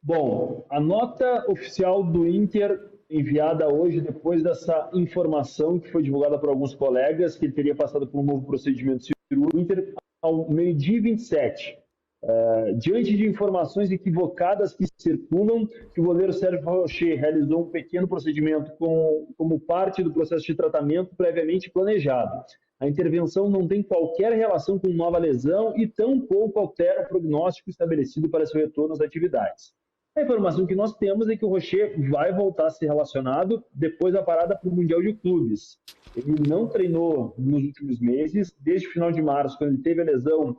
Bom, a nota oficial do Inter enviada hoje, depois dessa informação que foi divulgada por alguns colegas, que ele teria passado por um novo procedimento cirúrgico, Inter, ao meio-dia e 27. Diante de informações equivocadas que circulam, que o goleiro Sérgio Rocher realizou um pequeno procedimento como parte do processo de tratamento previamente planejado. A intervenção não tem qualquer relação com nova lesão e tampouco altera o prognóstico estabelecido para seu retorno às atividades. A informação que nós temos é que o Rocher vai voltar a ser relacionado depois da parada para o Mundial de Clubes. Ele não treinou nos últimos meses, desde o final de março, quando ele teve a lesão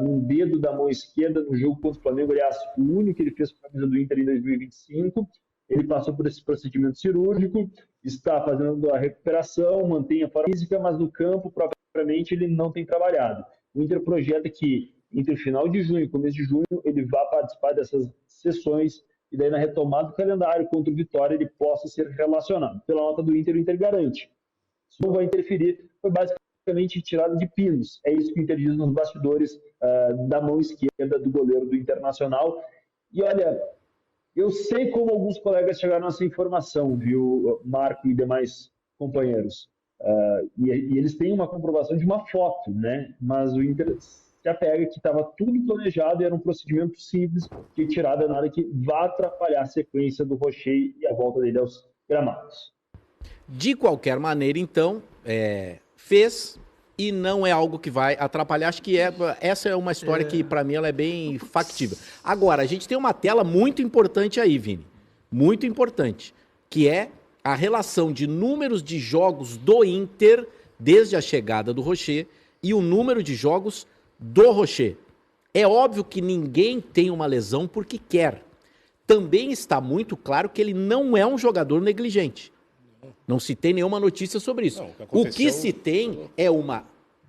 no dedo da mão esquerda no jogo contra o Flamengo, aliás, o único que ele fez com a camisa do Inter em 2025. Ele passou por esse procedimento cirúrgico, está fazendo a recuperação, mantém a forma física, mas no campo, propriamente, ele não tem trabalhado. O Inter projeta que entre o final de junho e começo de junho, ele vai participar dessas sessões e daí na retomada do calendário contra o Vitória ele possa ser relacionado. Pela nota do Inter, o Inter garante. Isso não vai interferir, foi basicamente tirada de pinos. É isso que o Inter diz nos bastidores da mão esquerda do goleiro do Internacional. E olha, eu sei como alguns colegas chegaram a essa informação, viu, Marco e demais companheiros. E eles têm uma comprovação de uma foto, né? Mas o Inter se apega que estava tudo planejado e era um procedimento simples de tirada nada que vá atrapalhar a sequência do Rocher e a volta dele aos gramados. De qualquer maneira, então, fez e não é algo que vai atrapalhar. Acho que essa é uma história que, para mim, ela é bem factível. Agora, a gente tem uma tela muito importante aí, Vini. Muito importante. Que é a relação de números de jogos do Inter desde a chegada do Rocher e o número de jogos do Rocher. É óbvio que ninguém tem uma lesão porque quer. Também está muito claro que ele não é um jogador negligente. Não se tem nenhuma notícia sobre isso. Não, o que se tem é uma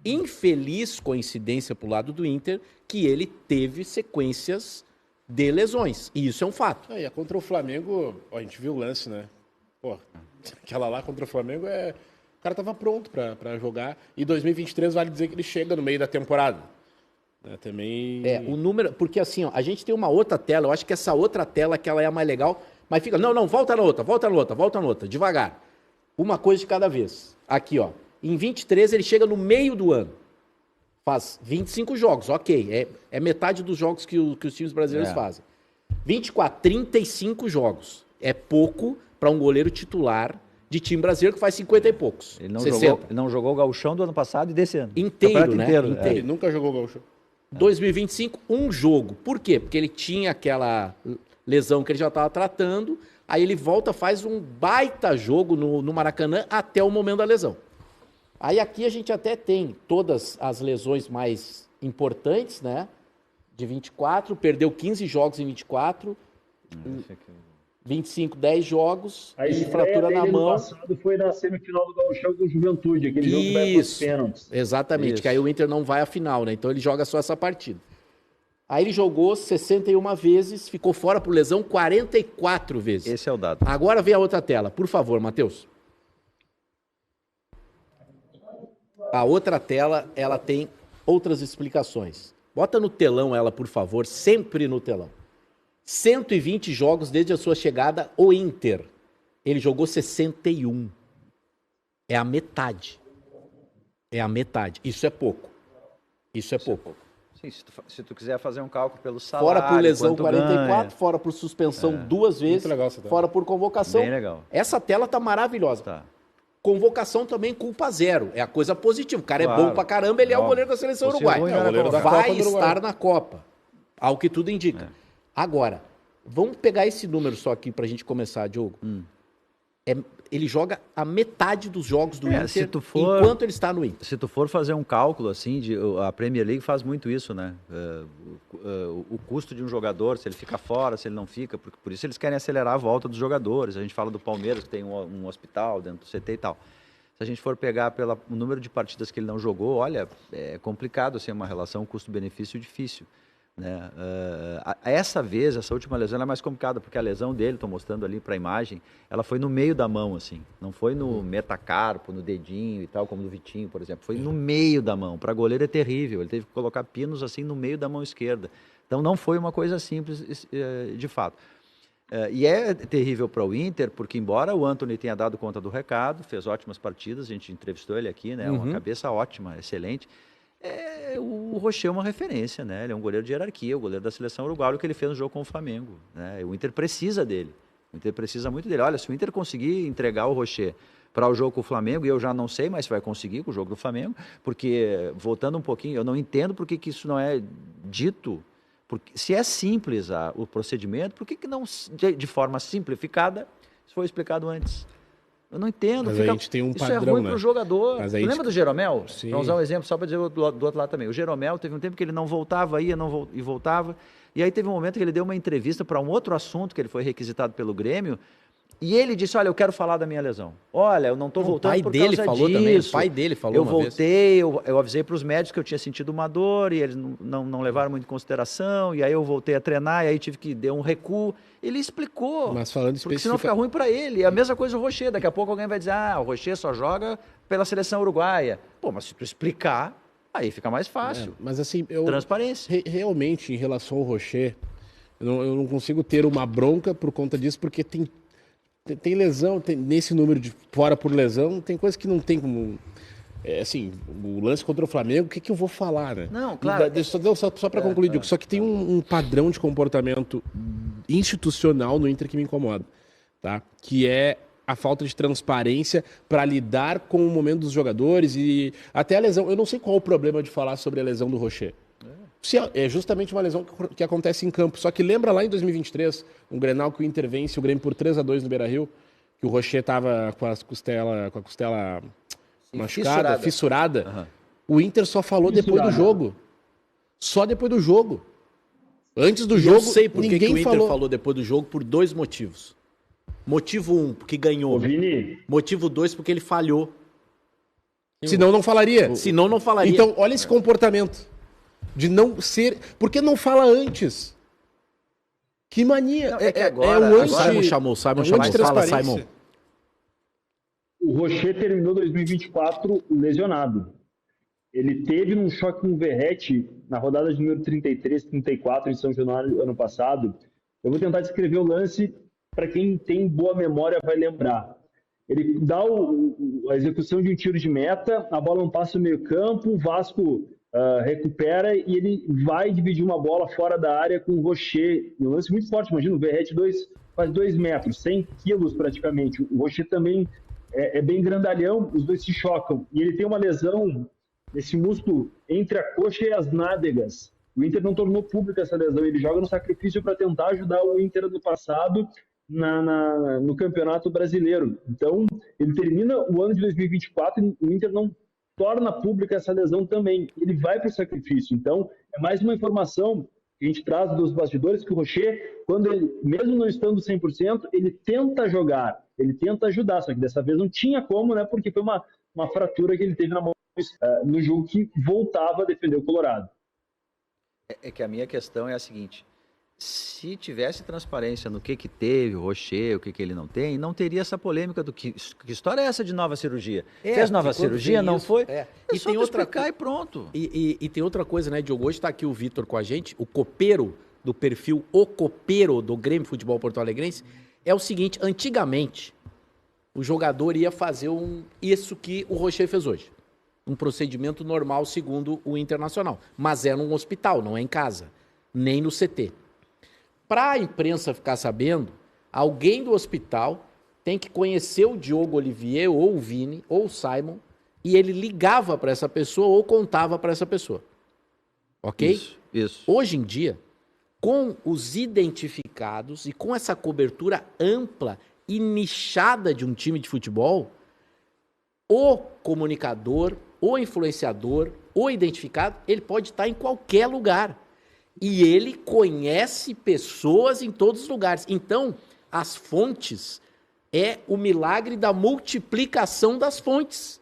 infeliz coincidência para o lado do Inter que ele teve sequências de lesões. E isso é um fato. E contra o Flamengo, a gente viu o lance, né? Pô, aquela lá contra o Flamengo o cara estava pronto para jogar. E 2023 vale dizer que ele chega no meio da temporada. Também... o número... Porque assim, ó, a gente tem uma outra tela, eu acho que essa outra tela que ela é a mais legal, mas fica... Não, volta na outra, devagar. Uma coisa de cada vez. Aqui, ó. Em 23 ele chega no meio do ano. Faz 25 jogos, ok. É metade dos jogos que os times brasileiros fazem. 24, 35 jogos. É pouco para um goleiro titular de time brasileiro que faz 50 e poucos. Ele não jogou o gauchão do ano passado e desse ano. Inteiro, né? Inteiro. Ele nunca jogou o gauchão. 2025, um jogo. Por quê? Porque ele tinha aquela lesão que ele já estava tratando, aí ele volta, faz um baita jogo no Maracanã até o momento da lesão. Aí aqui a gente até tem todas as lesões mais importantes, né? De 24, perdeu 15 jogos em 24, 25, 10 jogos, e fratura na mão. Ano passado foi na semifinal do Gauchão com o Juventude, aquele jogo que vai para os pênaltis. Exatamente, isso. Que aí o Inter não vai à final, né? Então ele joga só essa partida. Aí ele jogou 61 vezes, ficou fora por lesão 44 vezes. Esse é o dado. Agora vem a outra tela, por favor, Matheus. A outra tela, ela tem outras explicações. Bota no telão ela, por favor, sempre no telão. 120 jogos desde a sua chegada, o Inter. Ele jogou 61. É a metade. Isso é pouco. Sim, se tu quiser fazer um cálculo pelo salário... Fora por lesão 44, ganha. Fora por suspensão 2 vezes, legal, fora por convocação. Bem legal. Essa tela tá maravilhosa. Tá. Convocação também culpa zero. É a coisa positiva. O cara é bom pra caramba, ele é o goleiro da seleção uruguaia. Vai estar na Copa. Ao que tudo indica. Agora, vamos pegar esse número só aqui pra gente começar, Diogo. Ele joga a metade dos jogos do Inter enquanto ele está no Inter. Se tu for fazer um cálculo assim, a Premier League faz muito isso, né? O custo de um jogador, se ele fica fora, se ele não fica, por isso eles querem acelerar a volta dos jogadores. A gente fala do Palmeiras, que tem um hospital dentro do CT e tal. Se a gente for pegar pelo número de partidas que ele não jogou, olha, é complicado assim, uma relação custo-benefício difícil. Né? Essa última lesão é mais complicada, porque a lesão dele, estou mostrando ali para a imagem, ela foi no meio da mão, assim, não foi no metacarpo, no dedinho e tal, como no Vitinho, por exemplo, foi no meio da mão. Para goleiro é terrível, ele teve que colocar pinos assim no meio da mão esquerda. Então não foi uma coisa simples, de fato. E é terrível para o Inter, porque embora o Antony tenha dado conta do recado, fez ótimas partidas, a gente entrevistou ele aqui, né? Uma cabeça ótima, excelente. O Rocher é uma referência, né? Ele é um goleiro de hierarquia, o goleiro da seleção uruguaia, o que ele fez no jogo com o Flamengo, né? O Inter precisa dele, o Inter precisa muito dele. Olha, se o Inter conseguir entregar o Rocher para o jogo com o Flamengo, e eu já não sei, mas vai conseguir com o jogo do Flamengo, porque, voltando um pouquinho, eu não entendo por que isso não é dito. Porque, se é simples o procedimento, por que não, de forma simplificada, isso foi explicado antes? Eu não entendo. Mas a gente tem um isso padrão, é ruim né? para o jogador. Mas Tu gente... lembra do Jeromel? Sim. Para usar um exemplo, só para dizer do outro lado também. O Jeromel teve um tempo que ele não voltava, ia e voltava. E aí teve um momento que ele deu uma entrevista para um outro assunto, que ele foi requisitado pelo Grêmio, e ele disse, olha, eu quero falar da minha lesão. Olha, eu não estou voltando por causa disso. O pai dele falou também, o pai dele falou uma vez. Eu avisei para os médicos que eu tinha sentido uma dor, e eles não levaram muito em consideração, e aí eu voltei a treinar, e aí tive que dar um recuo. Ele explicou, mas falando porque senão fica ruim para ele. É a mesma coisa o Rocher, daqui a pouco alguém vai dizer, o Rocher só joga pela seleção uruguaia. Pô, mas se tu explicar, aí fica mais fácil. Mas assim, transparência. Realmente, em relação ao Rocher, eu não consigo ter uma bronca por conta disso, porque tem lesão, nesse número de fora por lesão, tem coisa que não tem como... assim, o lance contra o Flamengo, o que eu vou falar, né? Não, claro. Só para concluir, Diego, só que tem um padrão de comportamento institucional no Inter que me incomoda, tá? Que é a falta de transparência para lidar com o momento dos jogadores e até a lesão. Eu não sei qual o problema de falar sobre a lesão do Rocher. É justamente uma lesão que acontece em campo. Só que lembra lá em 2023, um Grenal que o Inter vence o Grêmio por 3-2 no Beira-Rio, que o Rocher estava com a costela machucada, fissurada. Uhum. O Inter só falou depois do jogo. Só depois do jogo. Antes do jogo, eu sei por ninguém que o Inter falou. falou depois do jogo por 2 motivos. Motivo 1, porque ganhou. Ô, Vini. Motivo 2, porque ele falhou. Senão não falaria. Senão não falaria. Então, olha esse comportamento. De não ser... Por que não fala antes? Que mania. Não, agora, o Simon chamou. Fala, Simon. O Rocher terminou 2024 lesionado. Ele teve um choque no Verratti na rodada de número 33, 34 em São Januário ano passado. Eu vou tentar descrever o lance para quem tem boa memória vai lembrar. Ele dá a execução de um tiro de meta, a bola não passa no meio campo, o Vasco recupera e ele vai dividir uma bola fora da área com o Rocher. Um lance muito forte, imagina, o Verratti quase 2 metros, 100 quilos praticamente. O Rocher também é bem grandalhão, os dois se chocam. E ele tem uma lesão nesse músculo entre a coxa e as nádegas. O Inter não tornou pública essa lesão, ele joga no sacrifício para tentar ajudar o Inter do passado no Campeonato Brasileiro. Então, ele termina o ano de 2024 e o Inter não torna pública essa lesão também. Ele vai para o sacrifício. Então, é mais uma informação que a gente traz dos bastidores que o Rocher, quando ele, mesmo não estando 100%, ele tenta jogar, ele tenta ajudar, só que dessa vez não tinha como, né? Porque foi uma fratura que ele teve na mão no jogo que voltava a defender o Colorado. É que a minha questão é a seguinte: se tivesse transparência no que teve o Rocher, o que ele não tem, não teria essa polêmica do que história é essa de nova cirurgia? Fez nova cirurgia, não foi? E só tem outra explicar e pronto. E tem outra coisa, né, Diogo? Hoje está aqui o Vitor com a gente, o copeiro do perfil O Copeiro do Grêmio Futebol Porto Alegrense. É o seguinte: antigamente o jogador ia fazer isso que o Rocher fez hoje. Um procedimento normal segundo o Internacional. Mas é num hospital, não é em casa, nem no CT. Para a imprensa ficar sabendo, alguém do hospital tem que conhecer o Diogo Olivier, ou o Vini, ou o Simon, e ele ligava para essa pessoa ou contava para essa pessoa. Ok? Isso. Hoje em dia, com os identificados e com essa cobertura ampla e nichada de um time de futebol, o comunicador, o influenciador, o identificado, ele pode estar em qualquer lugar. E ele conhece pessoas em todos os lugares. Então, as fontes é o milagre da multiplicação das fontes.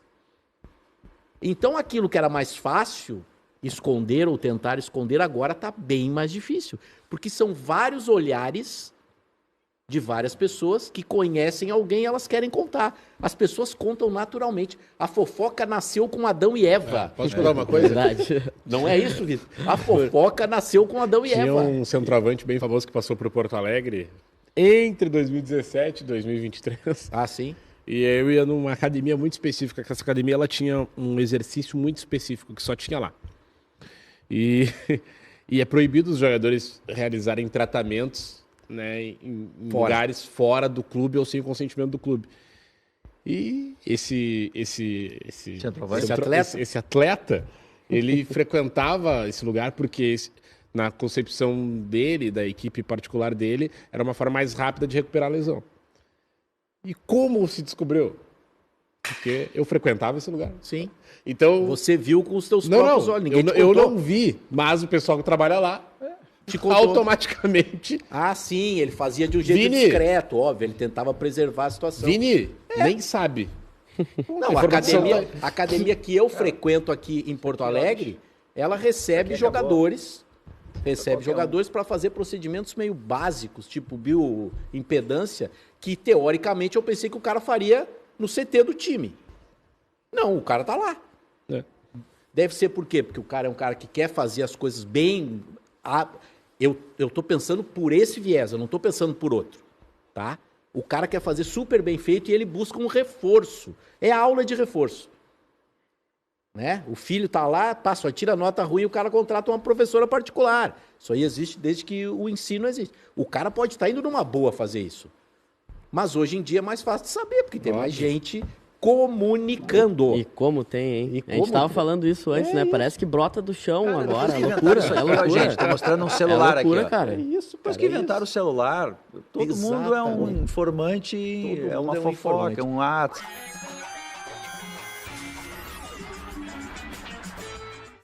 Então, aquilo que era mais fácil esconder ou tentar esconder, agora está bem mais difícil. Porque são vários olhares de várias pessoas que conhecem alguém e elas querem contar. As pessoas contam naturalmente. A fofoca nasceu com Adão e Eva. Posso falar uma coisa? Verdade. Não é isso, Vitor? A fofoca nasceu com Adão e Tinha Eva. um centroavante bem famoso que passou pro Porto Alegre entre 2017 e 2023. Ah, sim? E eu ia numa academia muito específica, que essa academia ela tinha um exercício muito específico, que só tinha lá. E, e é proibido os jogadores realizarem tratamentos, né, em lugares fora do clube ou sem o consentimento do clube. E esse atleta, ele frequentava esse lugar porque, na concepção dele, da equipe particular dele, era uma forma mais rápida de recuperar a lesão. E como se descobriu? Porque eu frequentava esse lugar. Sim. Então, você viu com os teus próprios olhos. Ninguém te eu contou. não vi, mas o pessoal que trabalha lá te contou. automaticamente. Ah, sim, ele fazia de um jeito discreto, óbvio, ele tentava preservar a situação. Vini, nem sabe. Não, a academia que eu frequento aqui em Porto Alegre, ela recebe jogadores para fazer procedimentos meio básicos, tipo bioimpedância, que teoricamente eu pensei que o cara faria no CT do time. Não, o cara tá lá. É. Deve ser por quê? Porque o cara é um cara que quer fazer as coisas bem... Eu tô pensando por esse viés, eu não tô pensando por outro, tá? O cara quer fazer super bem feito e ele busca um reforço. É aula de reforço. Né? O filho tá lá, só tira nota ruim e o cara contrata uma professora particular. Isso aí existe desde que o ensino existe. O cara pode estar indo numa boa fazer isso. Mas hoje em dia é mais fácil de saber, porque tem mais gente comunicando. E como tem, hein? E a gente tava falando isso antes, né? isso. Parece que brota do chão Cara, agora. É depois que loucura, inventaram isso é aqui, ó, loucura. gente, tô mostrando um celular é loucura, aqui, ó. cara. Isso, Depois que inventaram o celular, todo mundo é um Exatamente. informante, Todo é uma mundo é um fofoca, informante. é um ato.